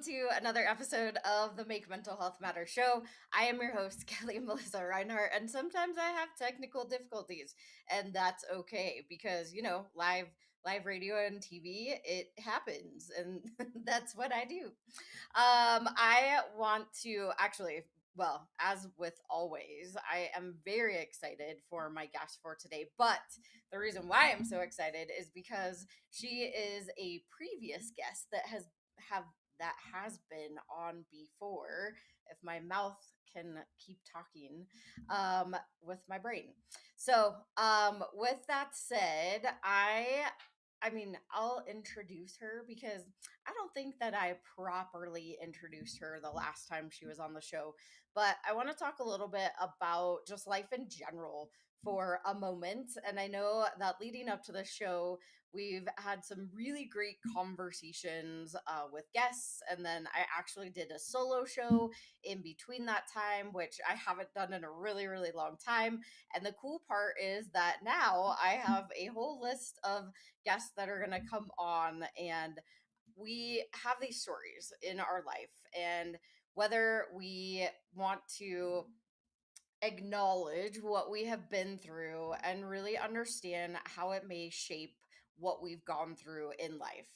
to another episode of the Make Mental Health Matter show. I am your host, Kelly Melissa Reinhardt, and sometimes I have technical difficulties, and that's okay because live radio and TV, it happens, and that's what I do. I want to actually, well, as with always, I am very excited for my guest for today. But the reason why I'm so excited is because she is a previous guest have that has been on before. If my mouth can keep talking, with my brain. So, with that said, I'll introduce her because I don't think that I properly introduced her the last time she was on the show, but I want to talk a little bit about just life in general for a moment. And I know that leading up to the show, we've had some really great conversations with guests. And then I actually did a solo show in between that time, which I haven't done in a really, really long time. And the cool part is that now I have a whole list of guests that are going to come on, and we have these stories in our life, and whether we want to acknowledge what we have been through and really understand how it may shape what we've gone through in life.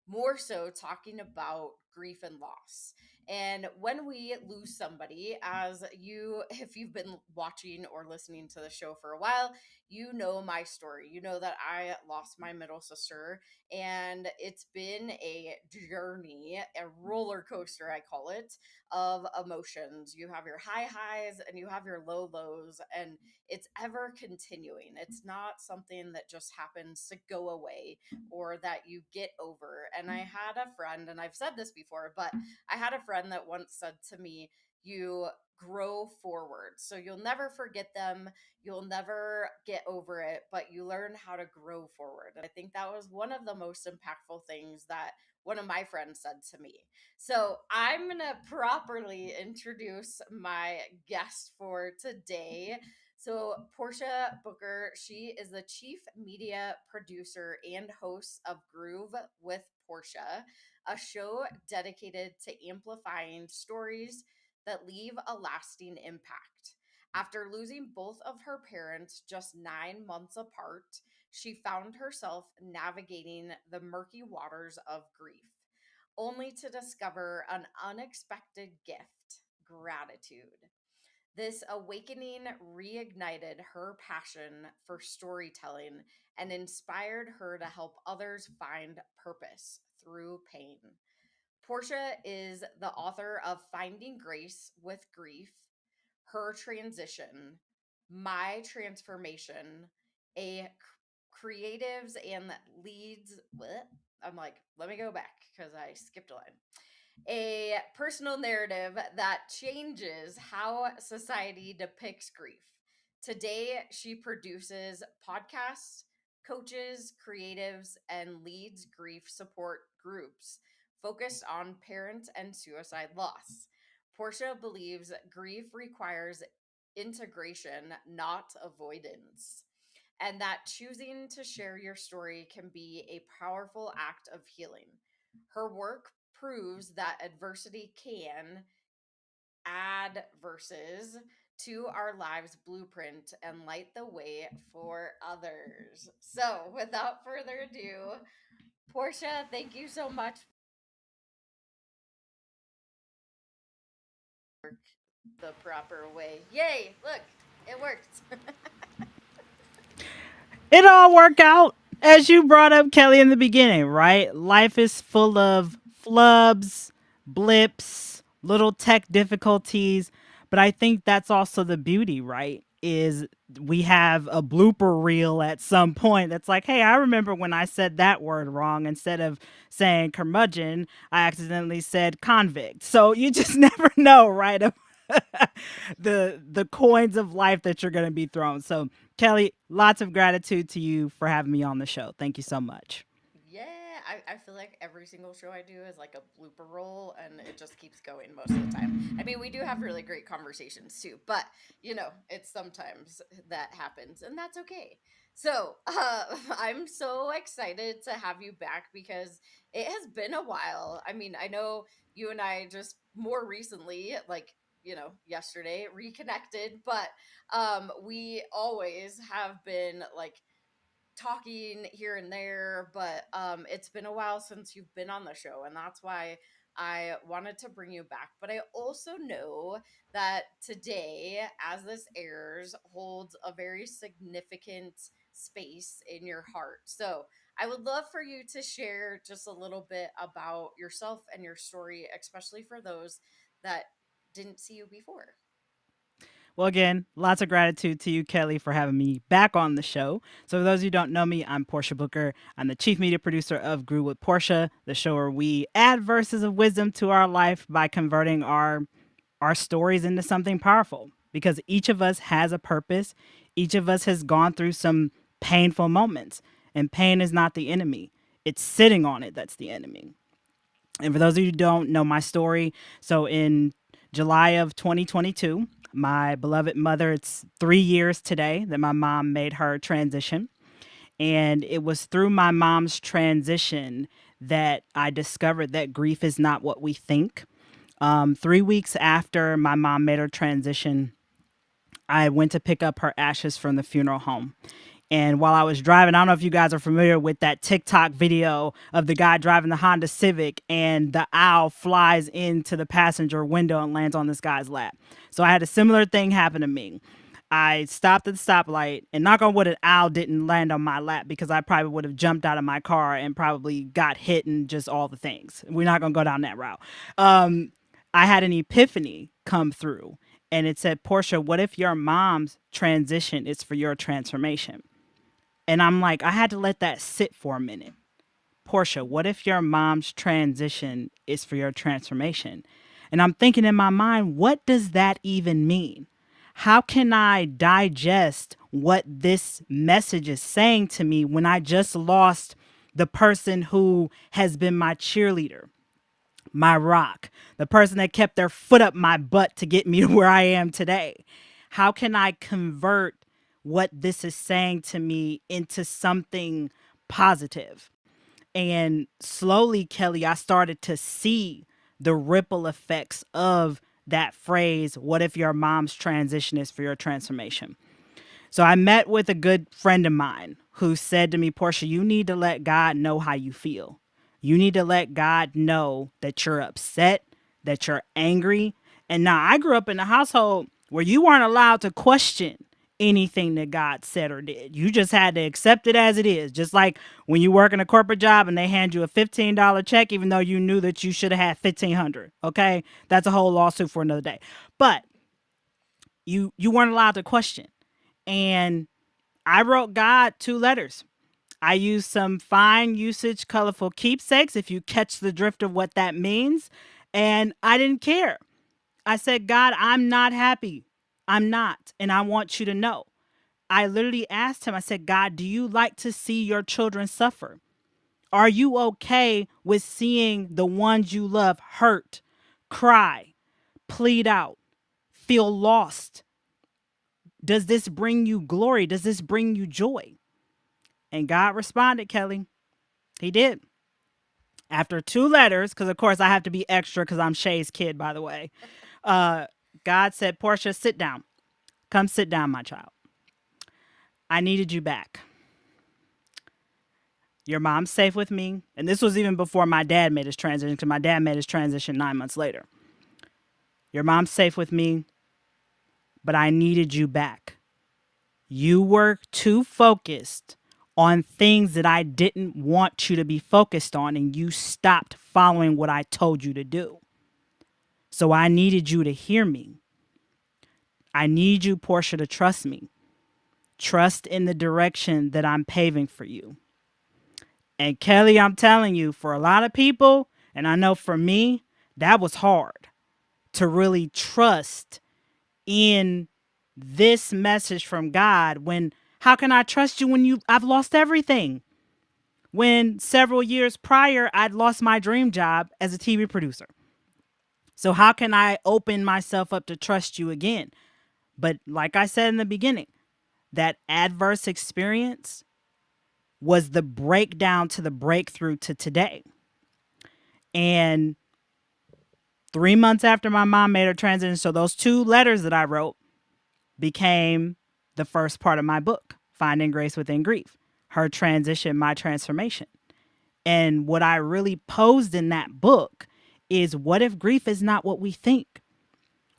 More so, talking about grief and loss. And when we lose somebody, if you've been watching or listening to the show for a while, you know my story. You know that I lost my middle sister, and it's been a journey, a roller coaster, I call it, of emotions. You have your high highs and you have your low lows, and it's ever continuing. It's not something that just happens to go away or that you get over. And I had a friend, and I've said this before, but I had a friend that once said to me, you grow forward. So you'll never forget them, you'll never get over it, but you learn how to grow forward. And I think that was one of the most impactful things that one of my friends said to me. So I'm going to properly introduce my guest for today. So, Portia Booker, she is the chief media producer and host of Groove with Portia, a show dedicated to amplifying stories that leave a lasting impact. After losing both of her parents just 9 months apart, she found herself navigating the murky waters of grief, only to discover an unexpected gift: gratitude. This awakening reignited her passion for storytelling and inspired her to help others find purpose through pain. Portia is the author of Finding Grace with Grief, Her Transition, My Transformation, a creatives and leads. What? I'm like, let me go back because I skipped a line. A personal narrative that changes how society depicts grief. Today, she produces podcasts, coaches, creatives, and leads grief support groups focused on parent and suicide loss. Portia believes grief requires integration, not avoidance, and that choosing to share your story can be a powerful act of healing. Her work proves that adversity can add verses to our lives blueprint and light the way for others. So, without further ado, Portia, thank you so much for the proper way. Yay! Look, it worked. It all work out as you brought up, Kelly, in the beginning, right? Life is full of flubs, blips, little tech difficulties, but I think that's also the beauty, right? Is we have a blooper reel at some point that's like, hey, I remember when I said that word wrong. Instead of saying curmudgeon, I accidentally said convict. So you just never know, right? The coins of life that you're going to be thrown. So Kelly, lots of gratitude to you for having me on the show. Thank you so much. Yeah, I feel like every single show I do is like a blooper roll, and it just keeps going most of the time. I mean, we do have really great conversations too, but it's sometimes that happens, and that's okay. So, I'm so excited to have you back because it has been a while. I mean, I know you and I just more recently, like, yesterday reconnected, but we always have been like talking here and there, but it's been a while since you've been on the show, and that's why I wanted to bring you back. But I also know that today, as this airs, holds a very significant space in your heart. So I would love for you to share just a little bit about yourself and your story, especially for those that didn't see you before. Well, again, lots of gratitude to you, Kelly, for having me back on the show. So, for those who don't know me, I'm Portia Booker. I'm the chief media producer of Grew with Portia, the show where we add verses of wisdom to our life by converting our stories into something powerful. Because each of us has a purpose. Each of us has gone through some painful moments, and pain is not the enemy. It's sitting on it that's the enemy. And for those of you who don't know my story, so in July of 2022, my beloved mother, it's 3 years today that my mom made her transition. And it was through my mom's transition that I discovered that grief is not what we think. 3 weeks after my mom made her transition, I went to pick up her ashes from the funeral home. And while I was driving, I don't know if you guys are familiar with that TikTok video of the guy driving the Honda Civic and the owl flies into the passenger window and lands on this guy's lap. So I had a similar thing happen to me. I stopped at the stoplight, and knock on wood, an owl didn't land on my lap because I probably would have jumped out of my car and probably got hit and just all the things. We're not going to go down that route. I had an epiphany come through, and it said, Portia, what if your mom's transition is for your transformation? And I'm like, I had to let that sit for a minute. Portia, what if your mom's transition is for your transformation? And I'm thinking in my mind, what does that even mean? How can I digest what this message is saying to me when I just lost the person who has been my cheerleader, my rock, the person that kept their foot up my butt to get me to where I am today? How can I convert what this is saying to me into something positive? And slowly, Kelly, I started to see the ripple effects of that phrase, what if your mom's transition is for your transformation? So I met with a good friend of mine who said to me, Portia, you need to let God know how you feel. You need to let God know that you're upset, that you're angry. And now I grew up in a household where you weren't allowed to question anything that God said or did. You just had to accept it as it is. Just like when you work in a corporate job and they hand you a $15 check, even though you knew that you should have had 1,500. Okay. That's a whole lawsuit for another day. But you weren't allowed to question. And I wrote God 2 letters. I used some fine usage, colorful keepsakes, if you catch the drift of what that means. And I didn't care. I said, God, I'm not happy. I'm not. And I want you to know. I literally asked him, I said, God, do you like to see your children suffer? Are you okay with seeing the ones you love hurt, cry, plead out, feel lost? Does this bring you glory? Does this bring you joy? And God responded, Kelly. He did. After 2 letters, because of course I have to be extra because I'm Shay's kid, by the way. Uh, God said, Portia, sit down. Come sit down, my child. I needed you back. Your mom's safe with me. And this was even before my dad made his transition, because my dad made his transition 9 months later. Your mom's safe with me, but I needed you back. You were too focused on things that I didn't want you to be focused on, and you stopped following what I told you to do. So I needed you to hear me. I need you, Portia, to trust me. Trust in the direction that I'm paving for you. And Kelly, I'm telling you, for a lot of people, and I know for me, that was hard to really trust in this message from God. When how can I trust you when I've lost everything? When several years prior I'd lost my dream job as a TV producer. So how can I open myself up to trust you again? But like I said in the beginning, that adverse experience was the breakdown to the breakthrough to today. And 3 months after my mom made her transition. So those 2 letters that I wrote became the first part of my book, Finding Grace Within Grief, her transition, my transformation. And what I really posed in that book is, what if grief is not what we think?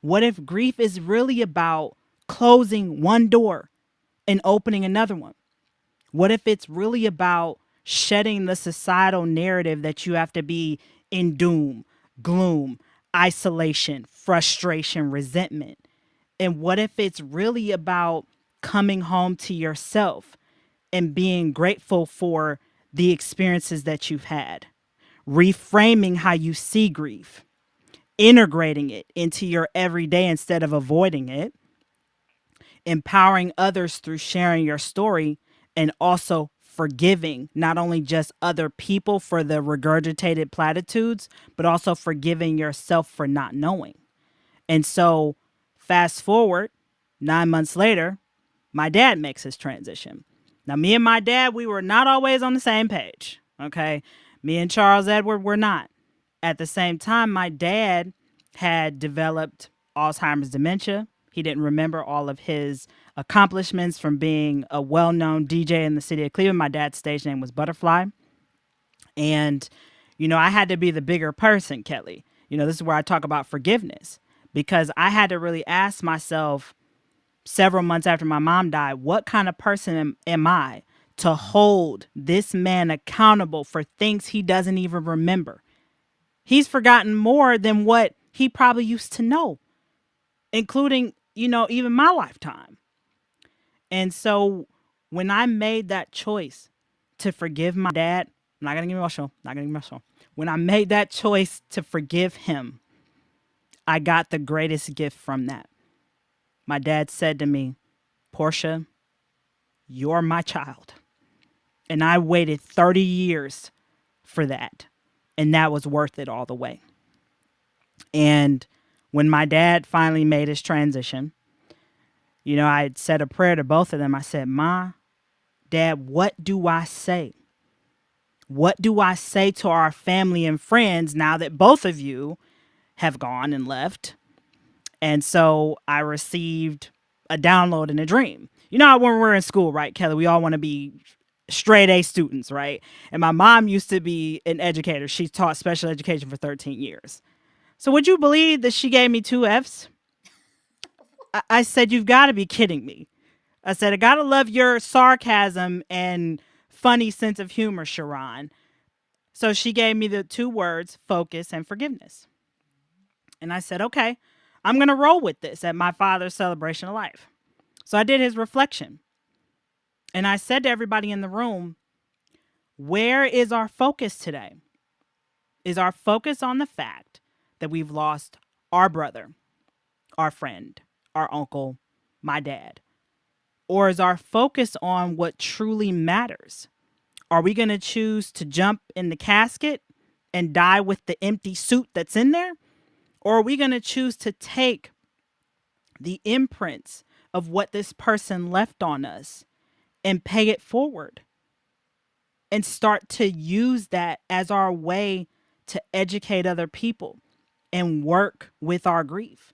What if grief is really about closing one door and opening another one? What if it's really about shedding the societal narrative that you have to be in doom, gloom, isolation, frustration, resentment? And what if it's really about coming home to yourself and being grateful for the experiences that you've had, reframing how you see grief, integrating it into your everyday instead of avoiding it, empowering others through sharing your story, and also forgiving not only just other people for the regurgitated platitudes, but also forgiving yourself for not knowing. And so, fast forward 9 months later, my dad makes his transition. Now, me and my dad, we were not always on the same page. Okay. Me and Charles Edward were not. At the same time, my dad had developed Alzheimer's dementia. He didn't remember all of his accomplishments from being a well known DJ in the city of Cleveland. My dad's stage name was Butterfly. And, I had to be the bigger person, Kelly. This is where I talk about forgiveness, because I had to really ask myself several months after my mom died, what kind of person am I to hold this man accountable for things he doesn't even remember? He's forgotten more than what he probably used to know, including, even my lifetime. And so when I made that choice to forgive my dad, I'm not going to get emotional, not going to get emotional. When I made that choice to forgive him, I got the greatest gift from that. My dad said to me, Portia, you're my child. And I waited 30 years for that. And that was worth it all the way. And when my dad finally made his transition, I had said a prayer to both of them. I said, Ma, Dad, what do I say? What do I say to our family and friends now that both of you have gone and left? And so I received a download in a dream. When we're in school, right, Kelly, we all want to be straight A students, right? And my mom used to be an educator. She taught special education for 13 years. So would you believe that she gave me 2 Fs? I said, you've got to be kidding me. I said, I got to love your sarcasm and funny sense of humor, Sharon. So she gave me the 2 words, focus and forgiveness. And I said, okay, I'm going to roll with this at my father's celebration of life. So I did his reflection. And I said to everybody in the room, where is our focus today? Is our focus on the fact that we've lost our brother, our friend, our uncle, my dad? Or is our focus on what truly matters? Are we going to choose to jump in the casket and die with the empty suit that's in there? Or are we going to choose to take the imprints of what this person left on us and pay it forward and start to use that as our way to educate other people and work with our grief?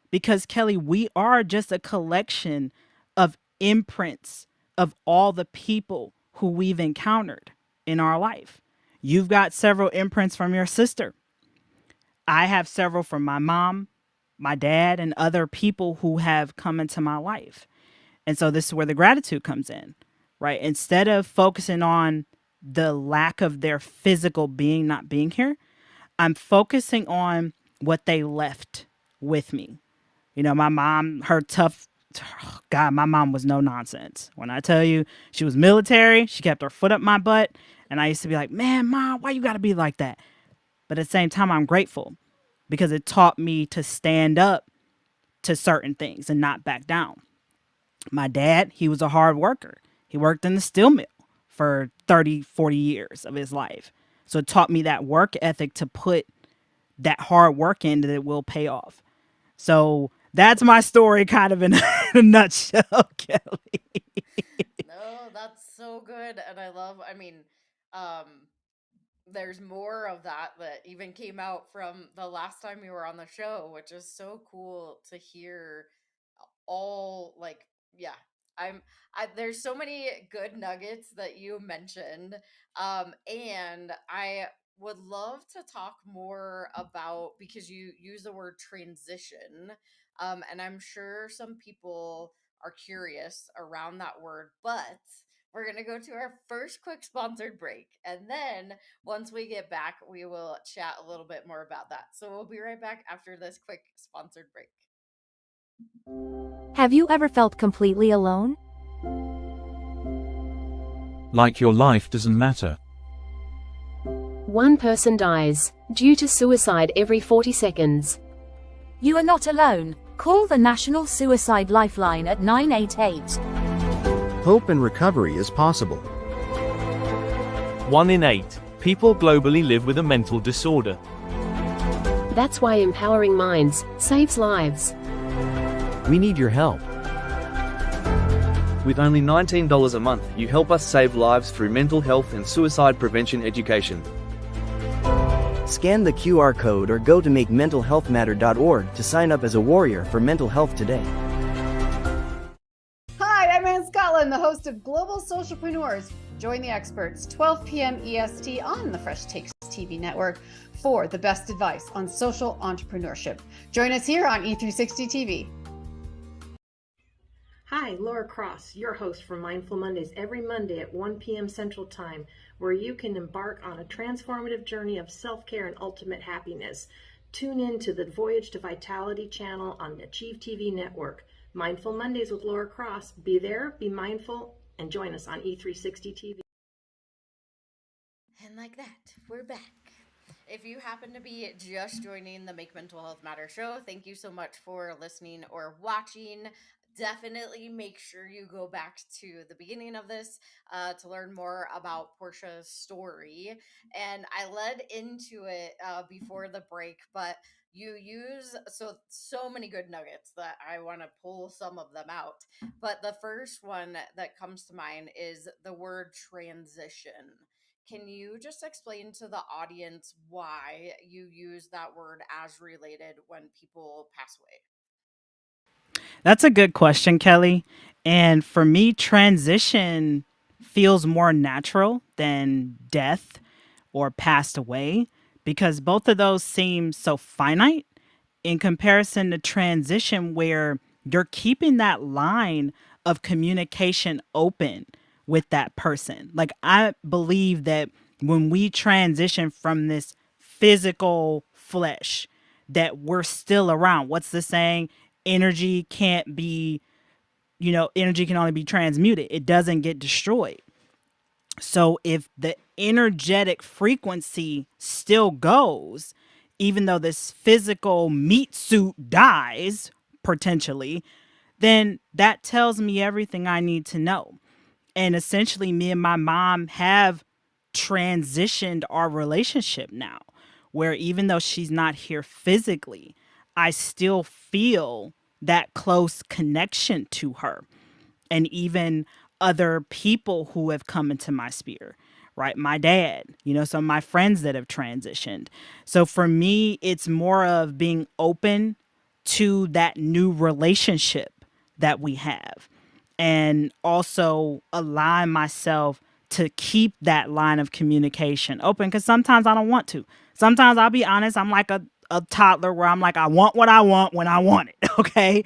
Because, Kelly, we are just a collection of imprints of all the people who we've encountered in our life. You've got several imprints from your sister. I have several from my mom, my dad, and other people who have come into my life. And so this is where the gratitude comes in, right? Instead of focusing on the lack of their physical being not being here, I'm focusing on what they left with me. My mom, her tough, God, my mom was no nonsense. When I tell you she was military, she kept her foot up my butt. And I used to be like, man, Mom, why you got to be like that? But at the same time, I'm grateful because it taught me to stand up to certain things and not back down. My dad, he was a hard worker. He worked in the steel mill for 30, 40 years of his life. So it taught me that work ethic to put that hard work in that it will pay off. So that's my story kind of in a nutshell, Kelly. No, that's so good. And I love, um, there's more of that even came out from the last time you were on the show, which is so cool to hear. All like, yeah, I there's so many good nuggets that you mentioned, and I would love to talk more about, because you use the word transition, and I'm sure some people are curious around that word, but we're going to go to our first quick sponsored break, and then once we get back we will chat a little bit more about that. So we'll be right back after this quick sponsored break. Have you ever felt completely alone? Like your life doesn't matter. One person dies due to suicide every 40 seconds. You are not alone. Call the National Suicide Lifeline at 988. Hope and recovery is possible. 1 in 8 people globally live with a mental disorder. That's why empowering minds saves lives. We need your help. With only $19 a month, you help us save lives through mental health and suicide prevention education. Scan the QR code or go to makementalhealthmatter.org to sign up as a warrior for mental health today. Hi, I'm Ann Scotland, the host of Global Socialpreneurs. Join the experts, 12 p.m. EST on the Fresh Takes TV network for the best advice on social entrepreneurship. Join us here on E360 TV. Hi, Laura Cross, your host for Mindful Mondays, every Monday at 1 p.m. Central Time, where you can embark on a transformative journey of self-care and ultimate happiness. Tune in to the Voyage to Vitality channel on the Achieve TV network. Mindful Mondays with Laura Cross. Be there, be mindful, and join us on E360 TV. And like that, we're back. If you happen to be just joining the Make Mental Health Matter show, thank you so much for listening or watching. Definitely make sure you go back to the beginning of this to learn more about Portia's story. And I led into it before the break, but you use so many good nuggets that I want to pull some of them out. But the first one that comes to mind is the word transition. Can you just explain to the audience why you use that word as related when people pass away? That's a good question, Kelly. And for me, transition feels more natural than death or passed away because both of those seem so finite in comparison to transition, where you're keeping that line of communication open with that person. Like, I believe that when we transition from this physical flesh, that we're still around. What's the saying? Energy can't be, energy can only be transmuted. It doesn't get destroyed. So if the energetic frequency still goes, even though this physical meat suit dies potentially, then that tells me everything I need to know. And essentially, me and my mom have transitioned our relationship now, where even though she's not here physically, I still feel that close connection to her. And even other people who have come into my sphere, right? My dad, some of my friends that have transitioned. So for me, it's more of being open to that new relationship that we have, and also allow myself to keep that line of communication open, because sometimes I don't want to. Sometimes, I'll be honest, I'm like a toddler where I'm like, I want what I want when I want it. Okay.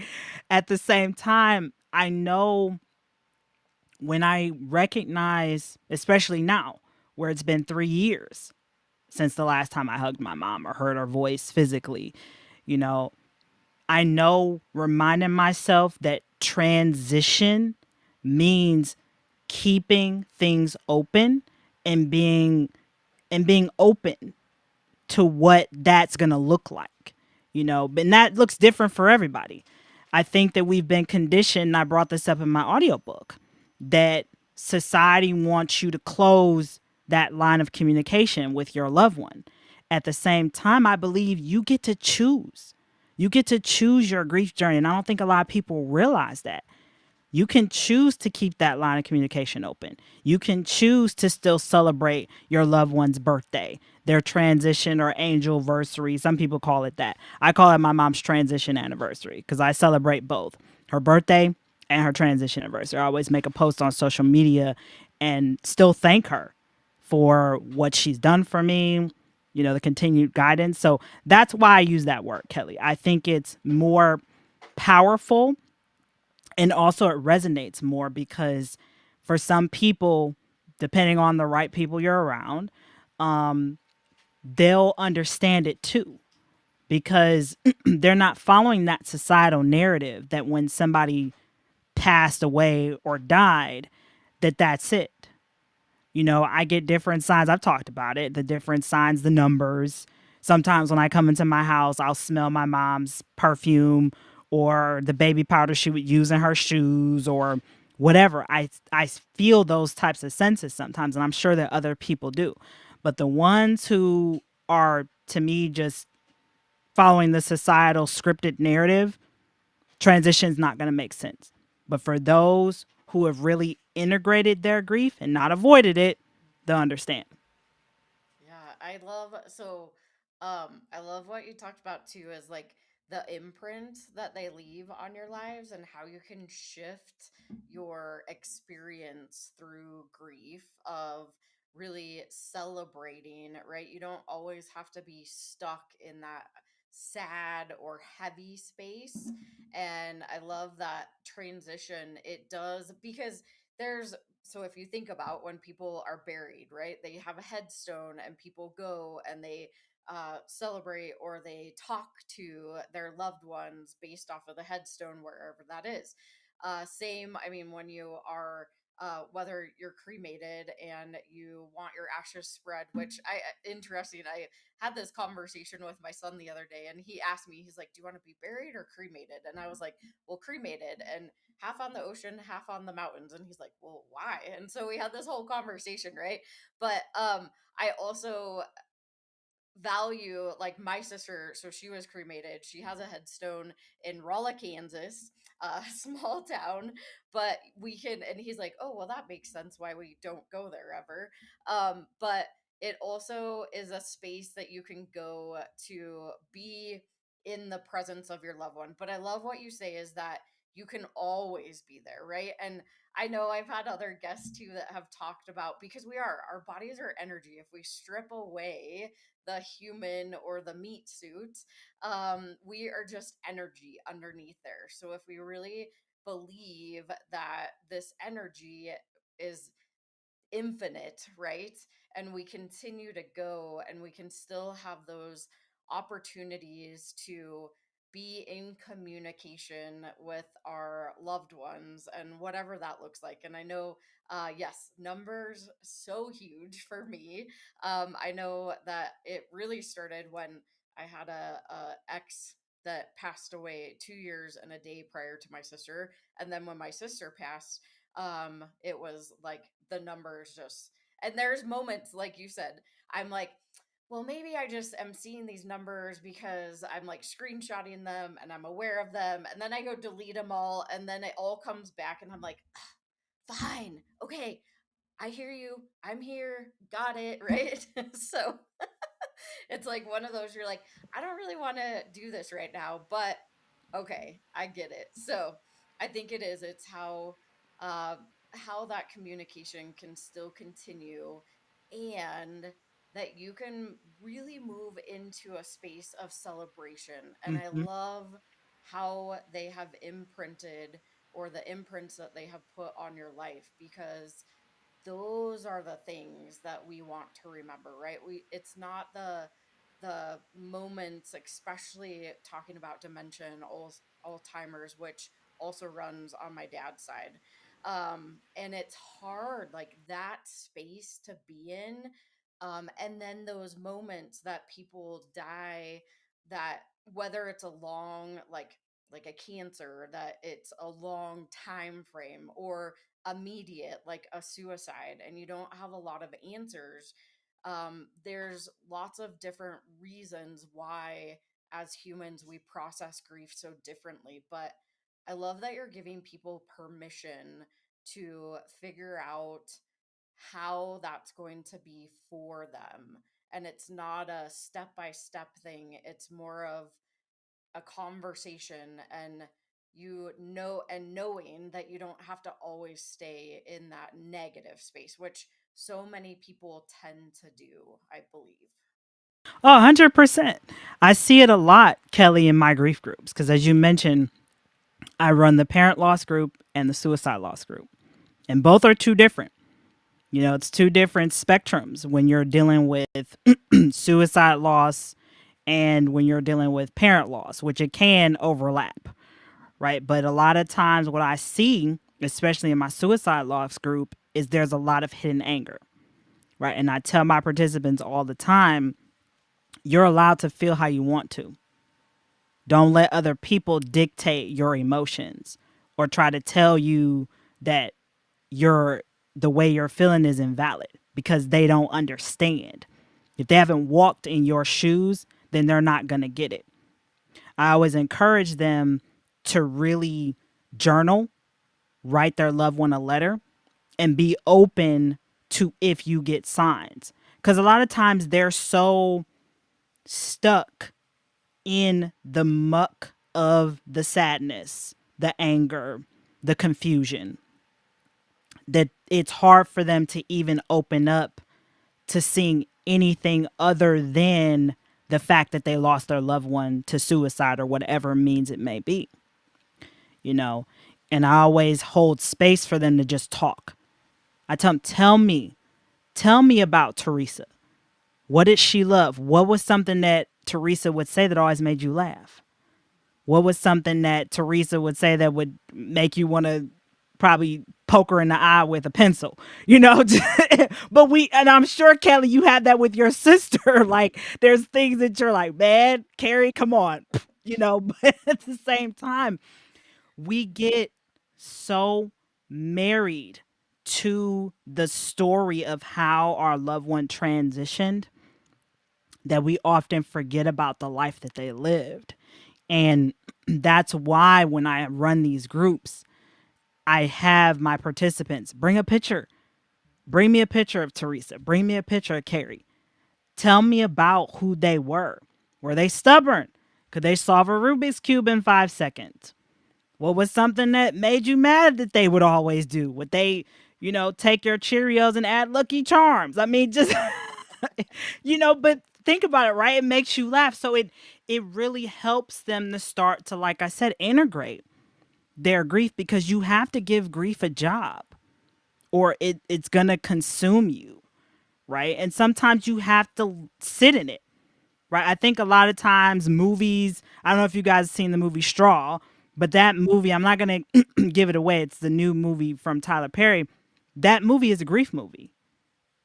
At the same time, I know when I recognize, especially now where it's been 3 years since the last time I hugged my mom or heard her voice physically, I know reminding myself that transition means keeping things open and being open to what that's going to look like, but that looks different for everybody. I think that we've been conditioned, and I brought this up in my audiobook, that society wants you to close that line of communication with your loved one. At the same time, I believe you get to choose. You get to choose your grief journey. And I don't think a lot of people realize that. You can choose to keep that line of communication open. You can choose to still celebrate your loved one's birthday, their transition or angel anniversary. Some people call it that. I call it my mom's transition anniversary because I celebrate both her birthday and her transition anniversary. I always make a post on social media and still thank her for what she's done for me, the continued guidance. So that's why I use that word, Kelly. I think it's more powerful, and also it resonates more because for some people, depending on the right people you're around, they'll understand it too because they're not following that societal narrative that when somebody passed away or died, that's it. I get different signs. I've talked about it, the different signs, the numbers. Sometimes when I come into my house, I'll smell my mom's perfume or the baby powder she would use in her shoes or whatever. I feel those types of senses sometimes, and I'm sure that other people do. But the ones who are, to me, just following the societal scripted narrative, transition is not going to make sense. But for those who have really integrated their grief and not avoided it, they'll understand. Yeah, I love what you talked about too, is like the imprint that they leave on your lives and how you can shift your experience through grief of really celebrating, right? You don't always have to be stuck in that sad or heavy space. And I love that transition it does because there's so if you think about when people are buried, right, they have a headstone and people go and they celebrate or they talk to their loved ones based off of the headstone wherever that is. Same, I mean, when you are whether you're cremated and you want your ashes spread, which interesting. I had this conversation with my son the other day, and he asked me, he's like, "Do you want to be buried or cremated?" And I was like, "Well, cremated." And half on the ocean, half on the mountains. And he's like, "Well, why?" And so we had this whole conversation, right? But I also value like my sister, so she was cremated. She has a headstone in Rolla, Kansas, a small town, but we can and he's like, "Oh, well that makes sense why we don't go there ever." But it also is a space that you can go to be in the presence of your loved one. But I love what you say is that you can always be there, right? And I know I've had other guests too that have talked about because our bodies are energy. If we strip away the human or the meat suit, we are just energy underneath there. So if we really believe that this energy is infinite, right? And we continue to go and we can still have those opportunities to be in communication with our loved ones and whatever that looks like. And I know, yes, numbers so huge for me. I know that it really started when I had a ex that passed away 2 years and a day prior to my sister. And then when my sister passed, it was like the numbers just and there's moments like you said, I'm like, well, maybe I just am seeing these numbers because I'm like screenshotting them and I'm aware of them, and then I go delete them all, and then it all comes back and I'm like, fine, okay, I hear you, I'm here, got it, right? So it's like one of those you're like, I don't really want to do this right now, but okay, I get it. So I think it is. It's uh, how that communication can still continue, and that you can really move into a space of celebration. And I Hmm. love how they have imprinted or the imprints that they have put on your life because those are the things that we want to remember, right? It's not the moments, especially talking about dementia and Alzheimer's, which also runs on my dad's side. And it's hard, like that space to be in. And then those moments that people die, that whether it's a long, like a cancer, that it's a long time frame, or immediate, like a suicide, and you don't have a lot of answers. There's lots of different reasons why, as humans, we process grief so differently. But I love that you're giving people permission to figure out how that's going to be for them. And it's not a step by step thing, it's more of a conversation, and knowing that you don't have to always stay in that negative space, which so many people tend to do, I believe. Oh, 100%. I see it a lot, Kelly, in my grief groups. Because as you mentioned, I run the parent loss group and the suicide loss group. And both are two different. It's two different spectrums when you're dealing with suicide loss and when you're dealing with parent loss, which it can overlap, right? But a lot of times, what I see, especially in my suicide loss group, is there's a lot of hidden anger, right? And I tell my participants all the time, you're allowed to feel how you want to. Don't let other people dictate your emotions or try to tell you that the way you're feeling is invalid, because they don't understand. If they haven't walked in your shoes, then they're not going to get it. I always encourage them to really journal, write their loved one a letter, and be open to if you get signs. Because a lot of times they're so stuck in the muck of the sadness, the anger, the confusion, that it's hard for them to even open up to seeing anything other than the fact that they lost their loved one to suicide or whatever means it may be, you know. And I always hold space for them to just talk. I tell them, tell me about Teresa. What did she love? What was something that Teresa would say that always made you laugh? What was something that Teresa would say that would make you want to probably poke her in the eye with a pencil, you know? But and I'm sure, Kelly, you had that with your sister. Like, there's things that you're like, man, Carrie, come on, you know? But at the same time, we get so married to the story of how our loved one transitioned that we often forget about the life that they lived. And that's why when I run these groups, I have my participants bring a picture. Bring me a picture of Teresa. Bring me a picture of Carrie. Tell me about who they were. Were they stubborn? Could they solve a Rubik's Cube in 5 seconds? What was something that made you mad that they would always do? Would they, take your Cheerios and add Lucky Charms? I mean, just, but think about it, right? It makes you laugh. So it really helps them to start to, like I said, integrate their grief, because you have to give grief a job or it's going to consume you, right? And sometimes you have to sit in it, right? I think a lot of times movies, I don't know if you guys have seen the movie Straw, but that movie, I'm not going to give it away. It's the new movie from Tyler Perry. That movie is a grief movie.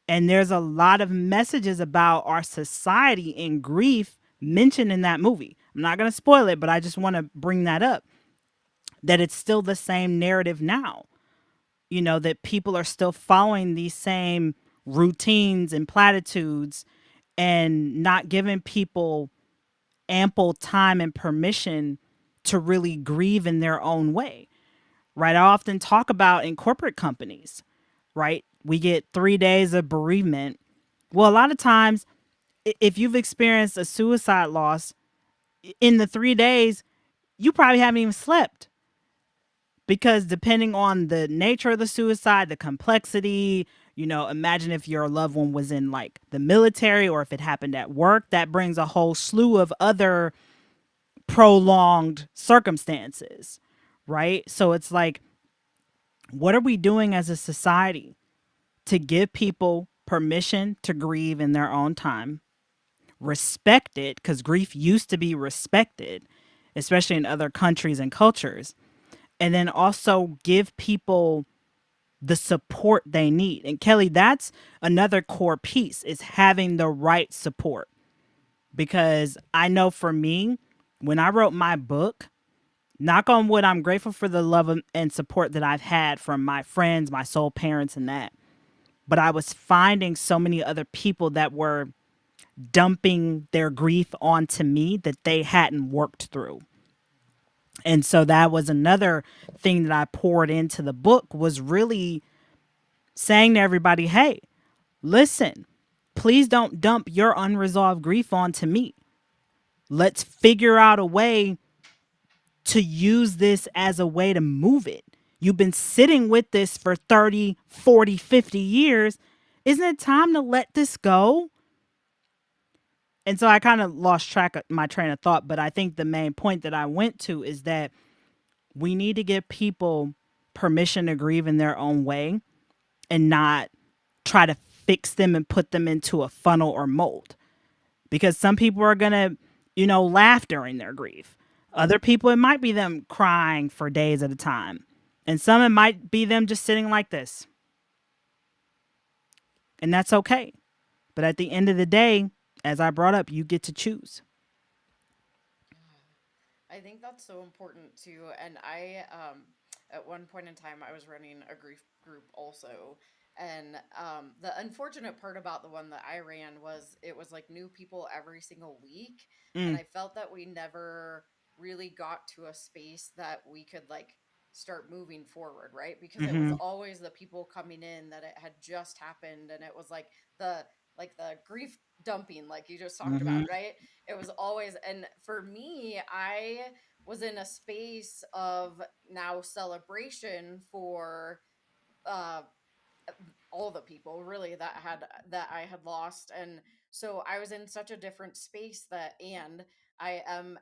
And there's a lot of messages about our society and grief mentioned in that movie. I'm not going to spoil it, but I just want to bring that up, that it's still the same narrative now. That people are still following these same routines and platitudes and not giving people ample time and permission to really grieve in their own way, right? I often talk about in corporate companies, right? We get 3 days of bereavement. Well, a lot of times, if you've experienced a suicide loss, in the 3 days, you probably haven't even slept. Because depending on the nature of the suicide, the complexity, imagine if your loved one was in like the military or if it happened at work, that brings a whole slew of other prolonged circumstances, right? So it's like, what are we doing as a society to give people permission to grieve in their own time, respect it, because grief used to be respected, especially in other countries and cultures, and then also give people the support they need. And Kelly, that's another core piece, is having the right support. Because I know for me, when I wrote my book, knock on wood, I'm grateful for the love and support that I've had from my friends, my soul parents, and that. But I was finding so many other people that were dumping their grief onto me that they hadn't worked through. And so that was another thing that I poured into the book, was really saying to everybody, hey, listen, please don't dump your unresolved grief onto me. Let's figure out a way to use this as a way to move it. You've been sitting with this for 30, 40, 50 years. Isn't it time to let this go? And so I kind of lost track of my train of thought, but I think the main point that I went to is that we need to give people permission to grieve in their own way and not try to fix them and put them into a funnel or mold. Because some people are going to, laugh during their grief. Other people, it might be them crying for days at a time. And some, it might be them just sitting like this. And that's okay. But at the end of the day, as I brought up, you get to choose. I think that's so important too. And I, at one point in time, I was running a grief group also. And the unfortunate part about the one that I ran was it was like new people every single week. And I felt that we never really got to a space that we could like start moving forward, right? Because it was always the people coming in that it had just happened, and it was like the grief dumping, like you just talked about, right? It was always, and for me, I was in a space of now celebration for all the people really that I had lost. And so I was in such a different space and I am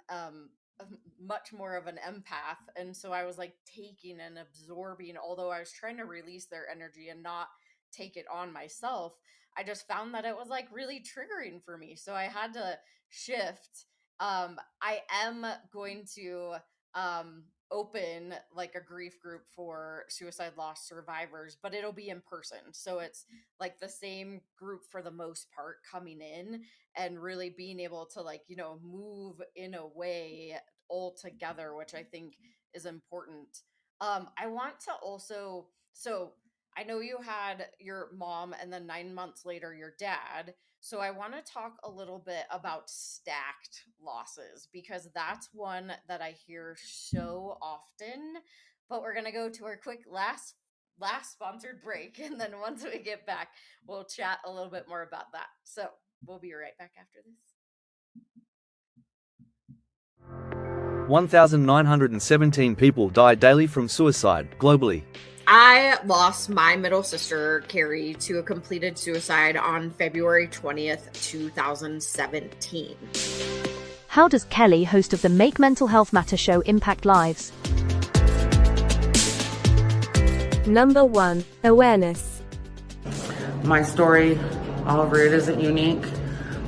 much more of an empath. And so I was like taking and absorbing, although I was trying to release their energy and not take it on myself. I just found that it was like really triggering for me. So I had to shift. I am going to open like a grief group for suicide loss survivors, but it'll be in person. So it's like the same group for the most part coming in and really being able to like, move in a way all together, which I think is important. I want to also, so I know you had your mom and then 9 months later, your dad. So I want to talk a little bit about stacked losses, because that's one that I hear so often. But we're going to go to our quick last sponsored break. And then once we get back, we'll chat a little bit more about that. So we'll be right back after this. 1,917 people die daily from suicide globally. I lost my middle sister, Kelli, to a completed suicide on February 20th, 2017. How does Kelli, host of the Make Mental Health Matter show, impact lives? Number 1. Awareness. My story, Oliver, it isn't unique.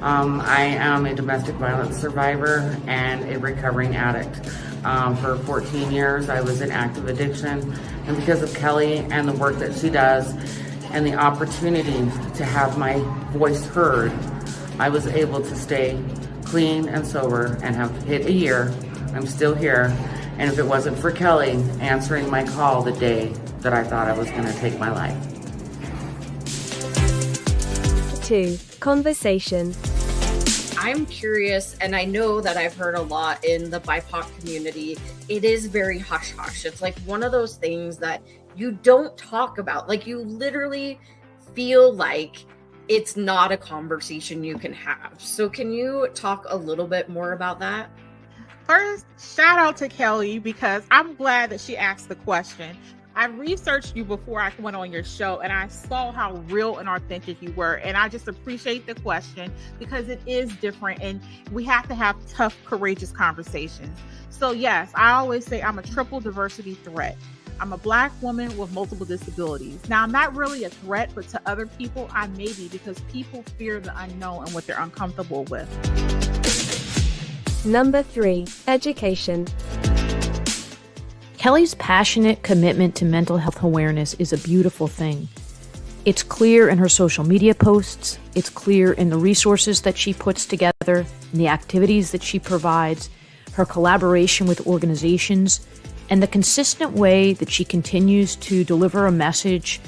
I am a domestic violence survivor and a recovering addict. For 14 years, I was in active addiction. And because of Kelli and the work that she does and the opportunity to have my voice heard, I was able to stay clean and sober and have hit a year. I'm still here. And if it wasn't for Kelli answering my call the day that I thought I was going to take my life. 2. Conversation. I'm curious, and I know that I've heard a lot in the BIPOC community, it is very hush-hush. It's like one of those things that you don't talk about. Like you literally feel like it's not a conversation you can have. So can you talk a little bit more about that? First, shout out to Kelli, because I'm glad that she asked the question. I researched you before I went on your show, and I saw how real and authentic you were. And I just appreciate the question, because it is different and we have to have tough, courageous conversations. So yes, I always say I'm a triple diversity threat. I'm a Black woman with multiple disabilities. Now, I'm not really a threat, but to other people, I may be, because people fear the unknown and what they're uncomfortable with. Number 3. Education. Kelli's passionate commitment to mental health awareness is a beautiful thing. It's clear in her social media posts, it's clear in the resources that she puts together, in the activities that she provides, her collaboration with organizations, and the consistent way that she continues to deliver a message,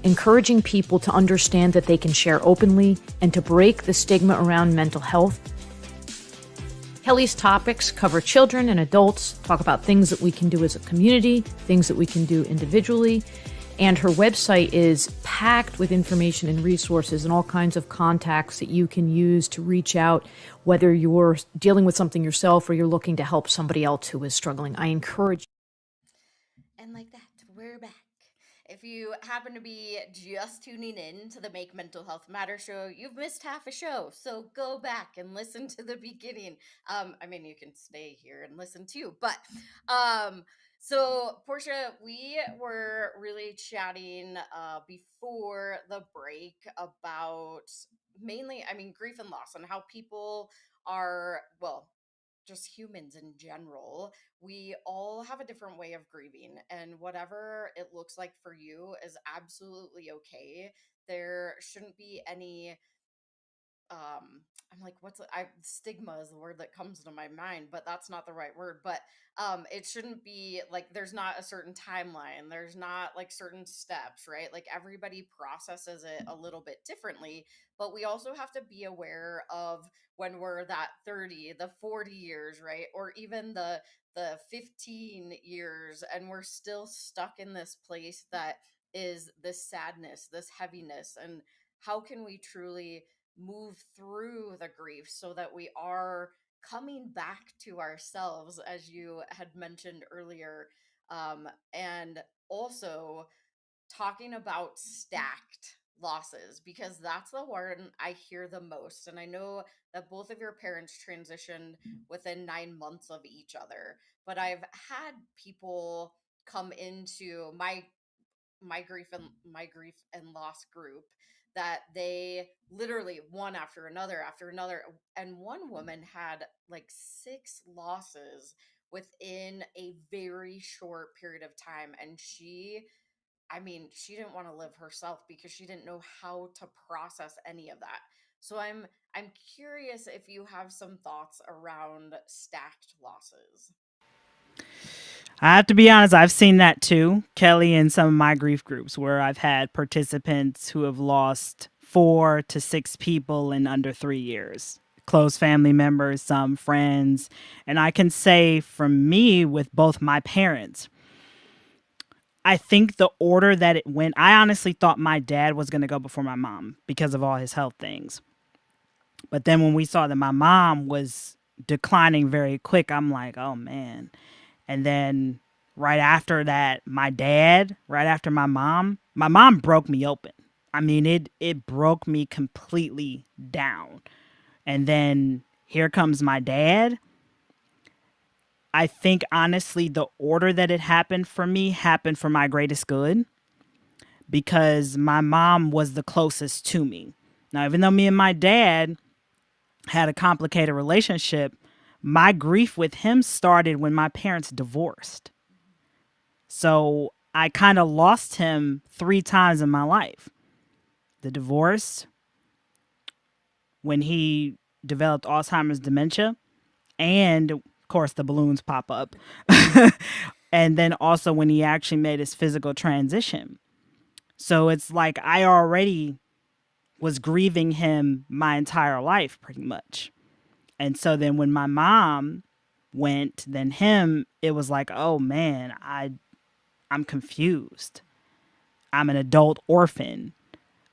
encouraging people to understand that they can share openly and to break the stigma around mental health. Kelli's topics cover children and adults, talk about things that we can do as a community, things that we can do individually. And her website is packed with information and resources and all kinds of contacts that you can use to reach out, whether you're dealing with something yourself or you're looking to help somebody else who is struggling. I encourage you. And like that, we're back. If you happen to be just tuning in to the Make Mental Health Matter show, you've missed half a show. So go back and listen to the beginning. I mean, you can stay here and listen too. But so Portia, we were really chatting before the break about mainly, I mean, grief and loss and how people are, well, just humans in general, we all have a different way of grieving, and whatever it looks like for you is absolutely okay. There shouldn't be any I'm like, stigma is the word that comes to my mind, but that's not the right word. But it shouldn't be like there's not a certain timeline, there's not like certain steps, right? Like everybody processes it a little bit differently, but we also have to be aware of when we're that 30, the 40 years, right? Or even the 15 years, and we're still stuck in this place that is this sadness, this heaviness, and how can we truly move through the grief so that we are coming back to ourselves, as you had mentioned earlier, and also talking about stacked losses, because that's the one I hear the most. And I know that both of your parents transitioned within 9 months of each other, but I've had people come into my grief and loss group that they literally one after another, and one woman had like 6 losses within a very short period of time, and she didn't want to live herself because she didn't know how to process any of that. So I'm curious if you have some thoughts around stacked losses. I have to be honest, I've seen that too, Kelly, in some of my grief groups where I've had participants who have lost 4 to 6 people in under 3 years. Close family members, some friends. And I can say from me with both my parents, I think the order that it went, I honestly thought my dad was going to go before my mom because of all his health things. But then when we saw that my mom was declining very quick, I'm like, oh man. And then right after that, my dad, right after my mom broke me open. I mean, it broke me completely down. And then here comes my dad. I think honestly, the order that it happened for me happened for my greatest good, because my mom was the closest to me. Now, even though me and my dad had a complicated relationship, my grief with him started when my parents divorced. So I kind of lost him 3 times in my life. The divorce, when he developed Alzheimer's dementia, and of course the balloons pop up. And then also when he actually made his physical transition. So it's like I already was grieving him my entire life pretty much. And so then when my mom went, then him, it was like, oh man, I'm confused. I'm an adult orphan.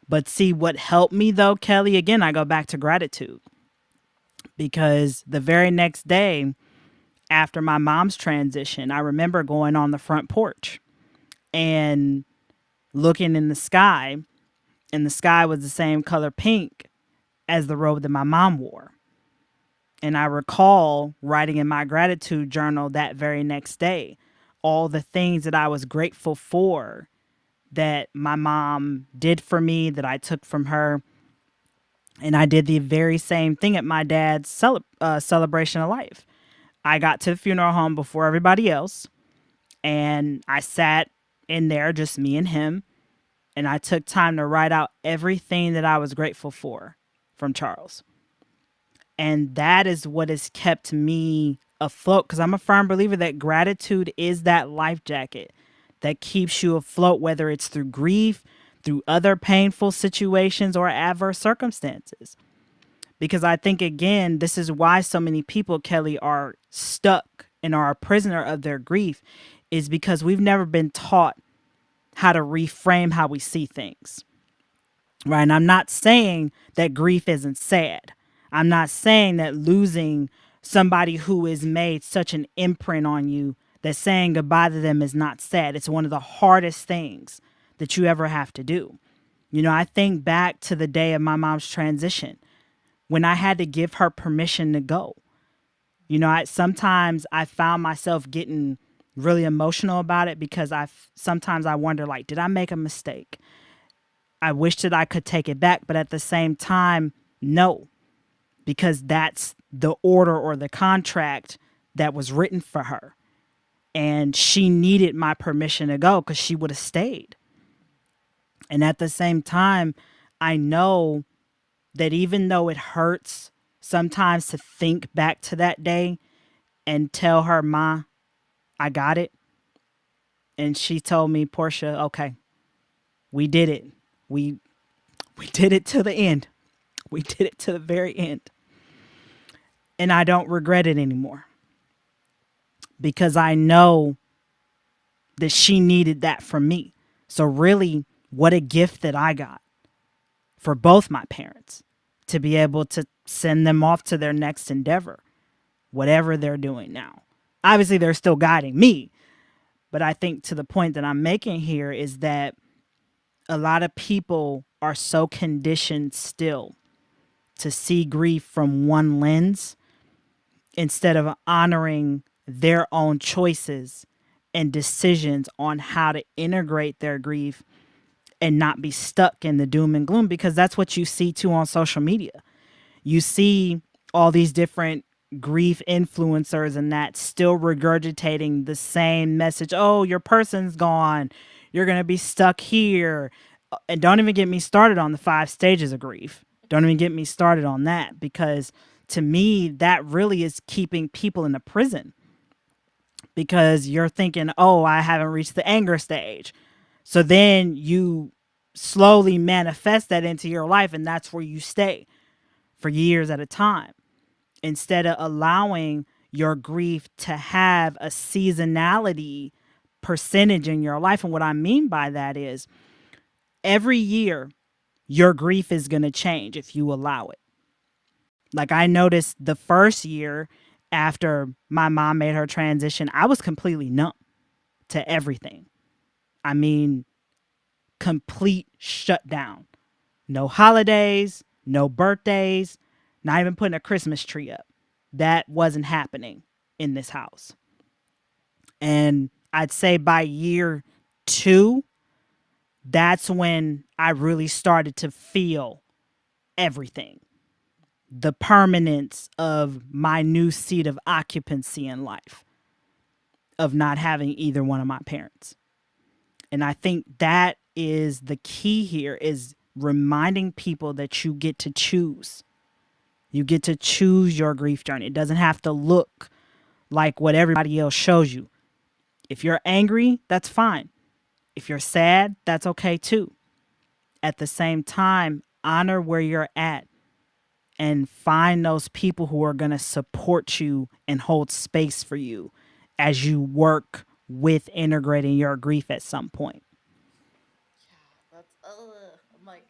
But see, what helped me though, Kelly, again, I go back to gratitude. Because the very next day after my mom's transition, I remember going on the front porch and looking in the sky, and the sky was the same color pink as the robe that my mom wore. And I recall writing in my gratitude journal that very next day all the things that I was grateful for that my mom did for me, that I took from her. And I did the very same thing at my dad's celebration of life. I got to the funeral home before everybody else, and I sat in there, just me and him, and I took time to write out everything that I was grateful for from Charles. And that is what has kept me afloat, because I'm a firm believer that gratitude is that life jacket that keeps you afloat, whether it's through grief, through other painful situations or adverse circumstances. Because I think, again, this is why so many people, Kelly, are stuck and are a prisoner of their grief, is because we've never been taught how to reframe how we see things. Right. And I'm not saying that grief isn't sad. I'm not saying that losing somebody who has made such an imprint on you, that saying goodbye to them is not sad. It's one of the hardest things that you ever have to do. You know, I think back to the day of my mom's transition when I had to give her permission to go. You know, sometimes I found myself getting really emotional about it because sometimes I wonder, like, did I make a mistake? I wish that I could take it back, but at the same time, no, because that's the order or the contract that was written for her. And she needed my permission to go because she would have stayed. And at the same time, I know that even though it hurts sometimes to think back to that day and tell her, Ma, I got it. And she told me, Portia, okay, we did it. We did it to the end. We did it to the very end. And I don't regret it anymore because I know that she needed that from me. So really, what a gift that I got for both my parents to be able to send them off to their next endeavor, whatever they're doing now. Obviously, they're still guiding me. But I think to the point that I'm making here is that a lot of people are so conditioned still to see grief from one lens instead of honoring their own choices and decisions on how to integrate their grief and not be stuck in the doom and gloom, because that's what you see too on social media. You see all these different grief influencers and that still regurgitating the same message. Oh, your person's gone. You're going to be stuck here. And don't even get me started on the 5 stages of grief. Don't even get me started on that, because to me, that really is keeping people in a prison, because you're thinking, oh, I haven't reached the anger stage. So then you slowly manifest that into your life, and that's where you stay for years at a time, instead of allowing your grief to have a seasonality percentage in your life. And what I mean by that is every year, your grief is going to change if you allow it. Like I noticed the first year after my mom made her transition, I was completely numb to everything. I mean, complete shutdown. No holidays, no birthdays, not even putting a Christmas tree up. That wasn't happening in this house. And I'd say by year 2, that's when I really started to feel everything. The permanence of my new seat of occupancy in life, of not having either one of my parents. And I think that is the key here, is reminding people that you get to choose. You get to choose your grief journey. It doesn't have to look like what everybody else shows you. If you're angry, that's fine. If you're sad, that's okay too. At the same time, honor where you're at and find those people who are going to support you and hold space for you as you work with integrating your grief at some point. That's I'm like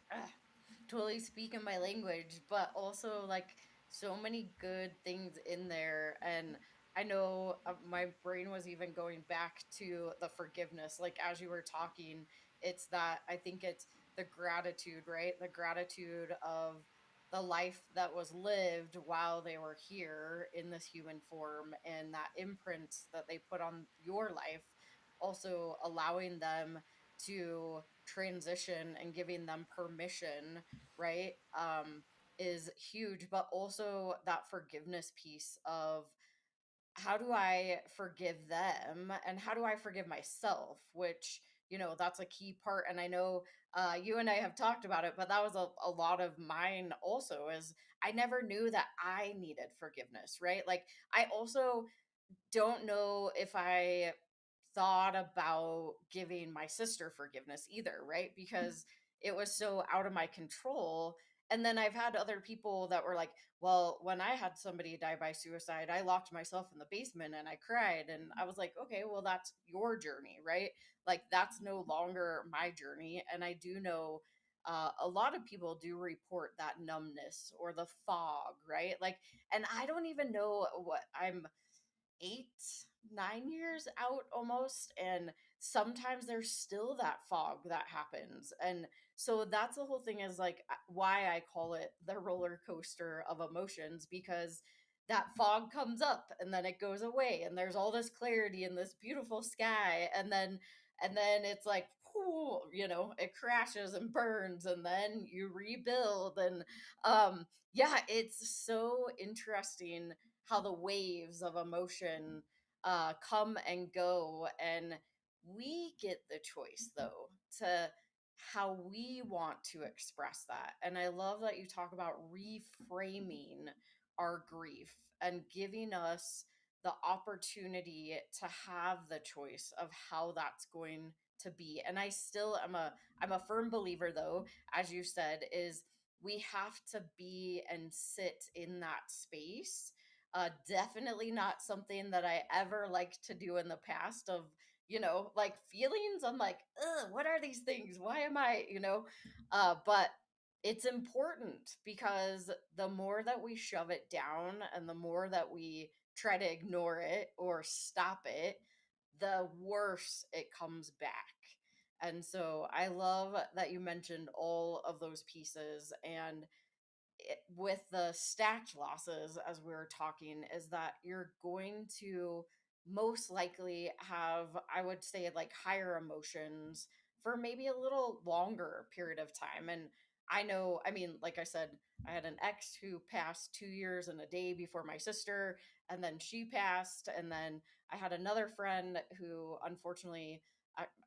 totally speaking my language, but also like so many good things in there. And I know my brain was even going back to the forgiveness. Like as you were talking, it's that I think it's the gratitude, right? The gratitude of the life that was lived while they were here in this human form, and that imprint that they put on your life, also allowing them to transition and giving them permission, right? Is huge. But also that forgiveness piece of how do I forgive them and how do I forgive myself, which, that's a key part. And I know you and I have talked about it, but that was a lot of mine also, is I never knew that I needed forgiveness, right? Like I also don't know if I thought about giving my sister forgiveness either, right? Because it was so out of my control. And then I've had other people that were like, well, when I had somebody die by suicide, I locked myself in the basement and I cried. And I was like, okay, well, that's your journey, right? Like, that's no longer my journey. And I do know a lot of people do report that numbness or the fog, right? Like, and I don't even know what I'm 8, 9 years out almost. And sometimes there's still that fog that happens. And so that's the whole thing, is like why I call it the roller coaster of emotions, because that fog comes up and then it goes away and there's all this clarity and this beautiful sky, and then it's like, it crashes and burns, and then you rebuild. And yeah, it's so interesting how the waves of emotion come and go, and we get the choice though to how we want to express that. And I love that you talk about reframing our grief and giving us the opportunity to have the choice of how that's going to be. And I still am I'm a firm believer though, as you said, is we have to be and sit in that space. Definitely not something that I ever liked to do in the past, of like feelings. I'm like, ugh, what are these things? Why am I, but it's important, because the more that we shove it down and the more that we try to ignore it or stop it, the worse it comes back. And so I love that you mentioned all of those pieces. And with the stacked losses, as we were talking, is that you're going to most likely have, I would say, like higher emotions for maybe a little longer period of time. And I know, I mean, like I said, I had an ex who passed 2 years and a day before my sister, and then she passed. And then I had another friend who unfortunately,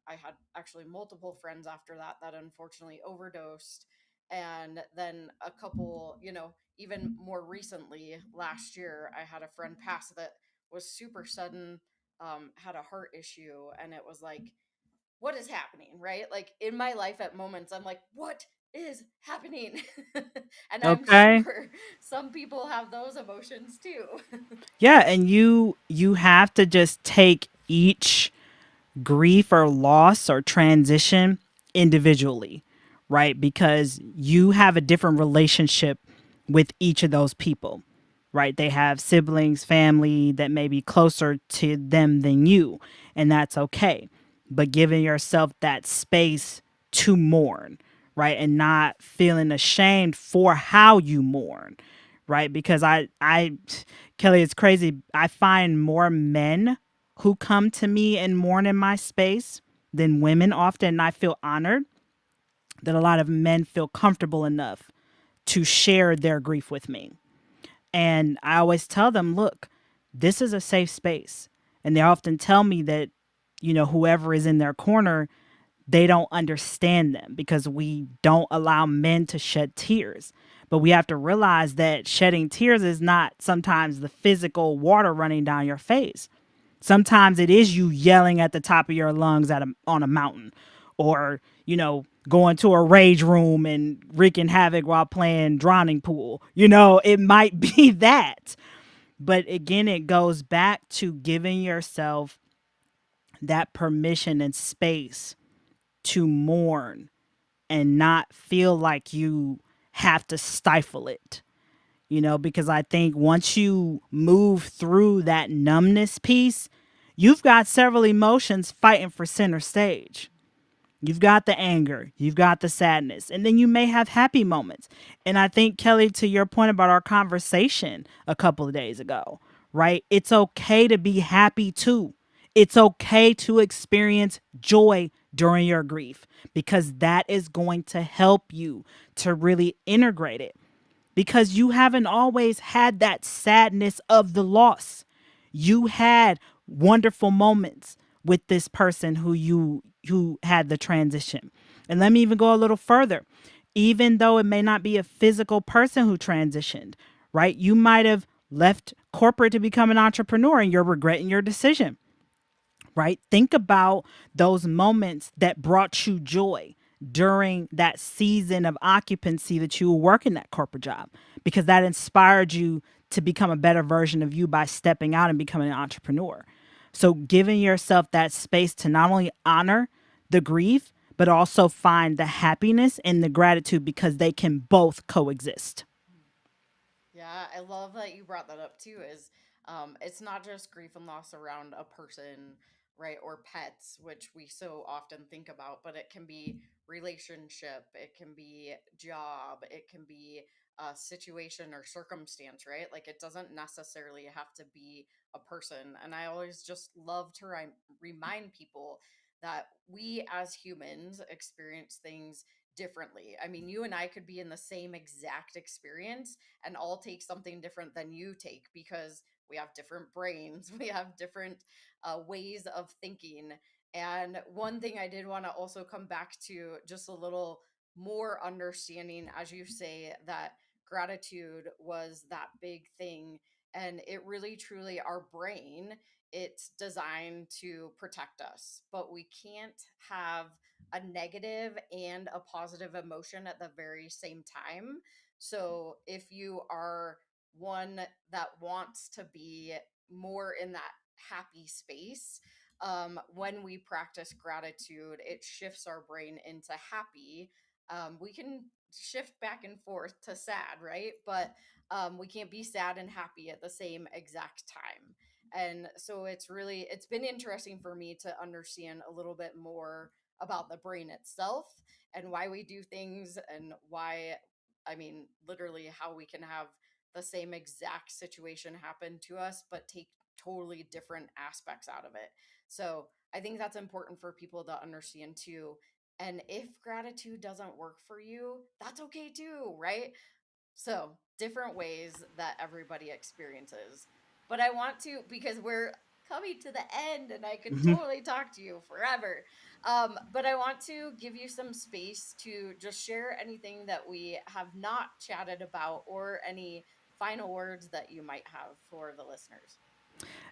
I had actually multiple friends after that that unfortunately overdosed. And then a couple, even more recently last year, I had a friend pass that was super sudden, had a heart issue. And it was like, what is happening, right? Like in my life at moments, I'm like, what is happening? And I'm Okay. sure some people have those emotions too. Yeah, and you have to just take each grief or loss or transition individually, right? Because you have a different relationship with each of those people, right? They have siblings, family that may be closer to them than you, and that's okay. But giving yourself that space to mourn, right? And not feeling ashamed for how you mourn, right? Because Kelly, it's crazy. I find more men who come to me and mourn in my space than women often. And I feel honored that a lot of men feel comfortable enough to share their grief with me. And I always tell them, look, this is a safe space. And they often tell me that, whoever is in their corner, they don't understand them because we don't allow men to shed tears. But we have to realize that shedding tears is not sometimes the physical water running down your face. Sometimes it is you yelling at the top of your lungs on a mountain, or, going to a rage room and wreaking havoc while playing drowning pool. It might be that. But again, it goes back to giving yourself that permission and space to mourn and not feel like you have to stifle it. Because I think once you move through that numbness piece, you've got several emotions fighting for center stage. You've got the anger, you've got the sadness, and then you may have happy moments. And I think, Kelly, to your point about our conversation a couple of days ago, right? It's okay to be happy too. It's okay to experience joy during your grief, because that is going to help you to really integrate it, because you haven't always had that sadness of the loss. You had wonderful moments with this person who had the transition. And let me even go a little further. Even though it may not be a physical person who transitioned, right? You might have left corporate to become an entrepreneur and you're regretting your decision, right? Think about those moments that brought you joy, during that season of occupancy that you were working that corporate job, because that inspired you to become a better version of you by stepping out and becoming an entrepreneur. So giving yourself that space to not only honor the grief, but also find the happiness and the gratitude, because they can both coexist. Yeah, I love that you brought that up too. It's not just grief and loss around a person, right, or pets, which we so often think about, but it can be relationship, it can be job, it can be a situation or circumstance, right? Like it doesn't necessarily have to be a person. And I always just love to remind people that we as humans experience things differently. I mean, you and I could be in the same exact experience and all take something different than you take because we have different brains, we have different ways of thinking. And one thing I did want to also come back to, just a little more understanding, as you say, that gratitude was that big thing. And it really, truly, our brain, it's designed to protect us, but we can't have a negative and a positive emotion at the very same time. So if you are one that wants to be more in that happy space, when we practice gratitude, it shifts our brain into happy. We can shift back and forth to sad, right? But we can't be sad and happy at the same exact time. And so it's been interesting for me to understand a little bit more about the brain itself and why we do things, and why, I mean, literally how we can have the same exact situation happen to us, but take totally different aspects out of it. So I think that's important for people to understand too. And if gratitude doesn't work for you, that's okay too, right? So different ways that everybody experiences. But I want to, because we're coming to the end and I could Mhm. totally talk to you forever. But I want to give you some space to just share anything that we have not chatted about, or any final words that you might have for the listeners.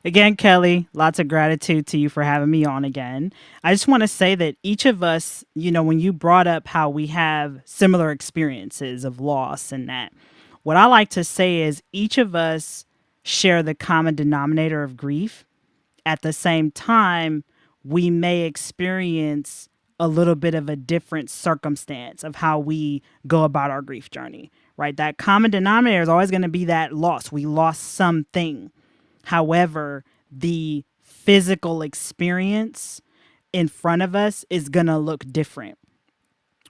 Again, Kelly, lots of gratitude to you for having me on again. I just want to say that each of us, when you brought up how we have similar experiences of loss and that, what I like to say is each of us share the common denominator of grief. At the same time, we may experience a little bit of a different circumstance of how we go about our grief journey, right? That common denominator is always going to be that loss. We lost something. However, the physical experience in front of us is going to look different,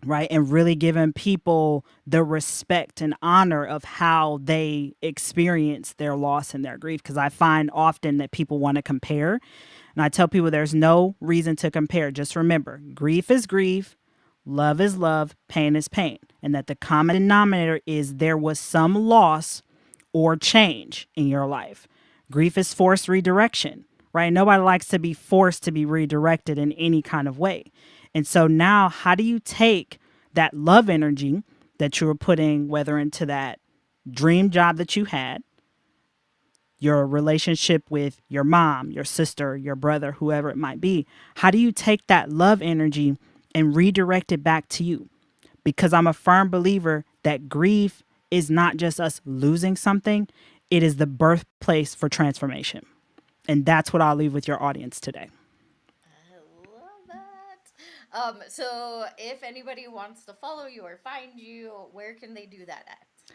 right? And really giving people the respect and honor of how they experience their loss and their grief. Because I find often that people want to compare. And I tell people there's no reason to compare. Just remember, grief is grief, love is love, pain is pain. And that the common denominator is there was some loss or change in your life. Grief is forced redirection, right? Nobody likes to be forced to be redirected in any kind of way. And so now, how do you take that love energy that you were putting, whether into that dream job that you had, your relationship with your mom, your sister, your brother, whoever it might be, how do you take that love energy and redirect it back to you? Because I'm a firm believer that grief is not just us losing something, it is the birthplace for transformation. And that's what I'll leave with your audience today. I love that. So if anybody wants to follow you or find you, where can they do that at?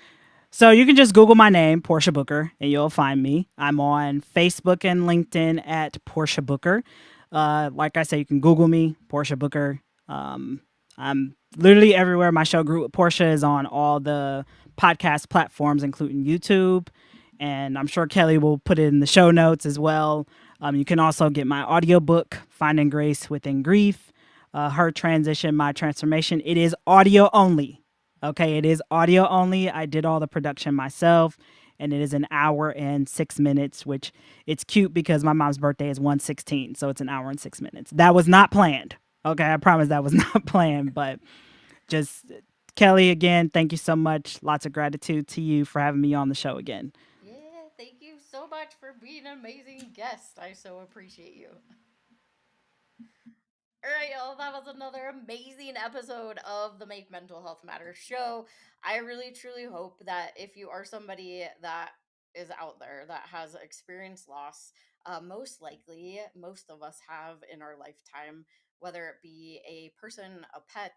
So you can just Google my name, Portia Booker, and you'll find me. I'm on Facebook and LinkedIn at Portia Booker. Like I say, you can Google me, Portia Booker. I'm literally everywhere. My show Group with Portia is on all the podcast platforms, including YouTube. And I'm sure Kelly will put it in the show notes as well. You can also get my audiobook, Finding Grace Within Grief, Her Transition, My Transformation. It is audio only. Okay, it is audio only. I did all the production myself, and it is an hour and 6 minutes, which it's cute because my mom's birthday is 1/16, so it's an hour and 6 minutes. That was not planned. Okay, I promise that was not planned, but just Kelly, again, thank you so much. Lots of gratitude to you for having me on the show again. Yeah, thank you so much for being an amazing guest. I so appreciate you. All right, y'all. That was another amazing episode of the Make Mental Health Matter show. I really, truly hope that if you are somebody that is out there that has experienced loss, most likely, most of us have in our lifetime, whether it be a person, a pet,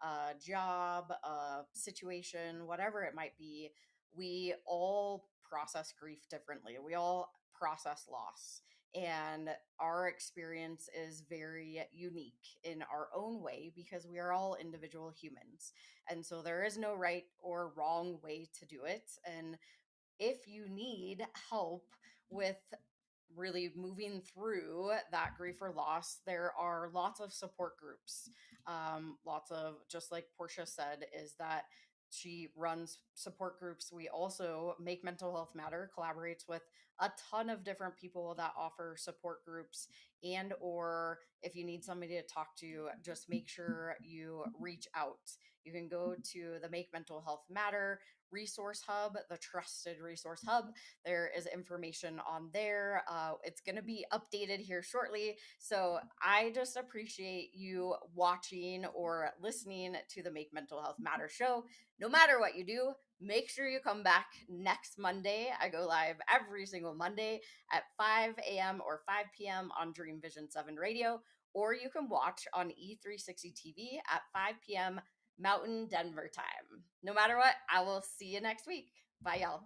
a job, a situation, whatever it might be, we all process grief differently. We all process loss. And our experience is very unique in our own way because we are all individual humans. And so there is no right or wrong way to do it. And if you need help with really moving through that grief or loss, there are lots of support groups. Lots of, just like Portia said, is that she runs support groups. We also Make Mental Health Matter collaborates with a ton of different people that offer support groups, and or if you need somebody to talk to, just make sure you reach out. You can go to the Make Mental Health Matter resource hub, the trusted resource hub. There is information on there. It's going to be updated here shortly. So I just appreciate you watching or listening to the Make Mental Health Matter show. No matter what you do, make sure you come back next Monday. I go live every single Monday at 5 a.m. or 5 p.m. on Dream Vision 7 Radio, or you can watch on E360 TV at 5 p.m. Mountain Denver time. No matter what, I will see you next week. Bye, y'all.